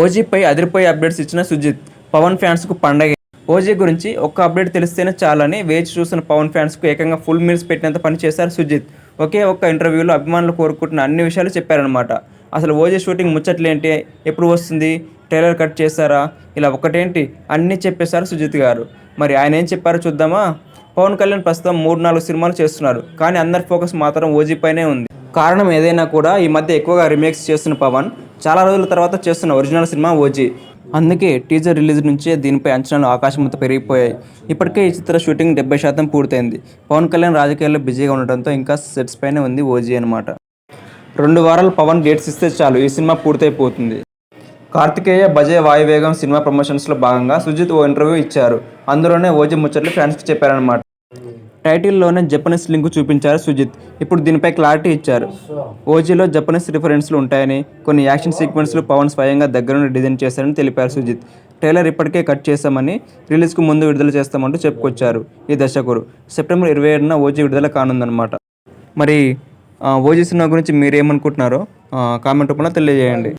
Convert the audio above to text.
ఓజీపై అదిరిపోయే అప్డేట్స్ ఇచ్చిన సుజిత్. పవన్ ఫ్యాన్స్కు పండగే. ఓజీ గురించి ఒక్క అప్డేట్ తెలిస్తేనే చాలని వేచి చూసిన పవన్ ఫ్యాన్స్కు ఏకంగా ఫుల్ మీల్స్ పెట్టినంత పని చేశారు సుజిత్. ఒకే ఒక్క ఇంటర్వ్యూలో అభిమానులు కోరుకుంటున్న అన్ని విషయాలు చెప్పారనమాట. అసలు ఓజీ షూటింగ్ ముచ్చట్లేంటి, ఎప్పుడు వస్తుంది, ట్రైలర్ కట్ చేశారా, ఇలా ఒకటేంటి అన్నీ చెప్పేశారు సుజిత్ గారు. మరి ఆయన ఏం చెప్పారో చూద్దామా. పవన్ కళ్యాణ్ ప్రస్తుతం 3-4 సినిమాలు చేస్తున్నారు. కానీ అందరి ఫోకస్ మాత్రం ఓజీపైనే ఉంది. కారణం ఏదైనా కూడా ఈ మధ్య ఎక్కువగా రీమేక్స్ చేస్తున్న పవన్ చాలా రోజుల తర్వాత చేస్తున్న ఒరిజినల్ సినిమా ఓజీ. అందుకే టీజర్ రిలీజ్ నుంచే దీనిపై అంచనాలు ఆకాశంతో పెరిగిపోయాయి. ఇప్పటికే ఈ చిత్ర షూటింగ్ 70% పూర్తయింది. పవన్ కళ్యాణ్ రాజకీయాల్లో బిజీగా ఉండటంతో ఇంకా సెట్స్ పైనే ఉంది ఓజీ అనమాట. 2 వారాలు పవన్ డేట్స్ ఇస్తే చాలు ఈ సినిమా పూర్తయిపోతుంది. కార్తికేయ భజే వాయువేగం సినిమా ప్రమోషన్స్లో భాగంగా సుజిత్ ఓ ఇంటర్వ్యూ ఇచ్చారు. అందులోనే ఓజీ ముచ్చట్లు ఫ్యాన్స్కి చెప్పారనమాట. టైటిల్లోనే జపనీస్ లింక్ చూపించారు సుజిత్. ఇప్పుడు దీనిపై క్లారిటీ ఇచ్చారు. ఓజీలో జపనీస్ రిఫరెన్స్లు ఉంటాయని, కొన్ని యాక్షన్ సీక్వెన్స్లు పవన్ స్వయంగా దగ్గరుండి డిజైన్ చేశారని తెలిపారు సుజిత్. ట్రైలర్ ఇప్పటికే కట్ చేశామని, రిలీజ్కు ముందు విడుదల చేస్తామంటూ చెప్పుకొచ్చారు ఈ దర్శకుడు. సెప్టెంబర్ 27న ఓజీ విడుదల కానుందన్నమాట. మరి ఓజీ సినిమా గురించి మీరేమనుకుంటున్నారో కామెంట్ రూపంలో తెలియజేయండి.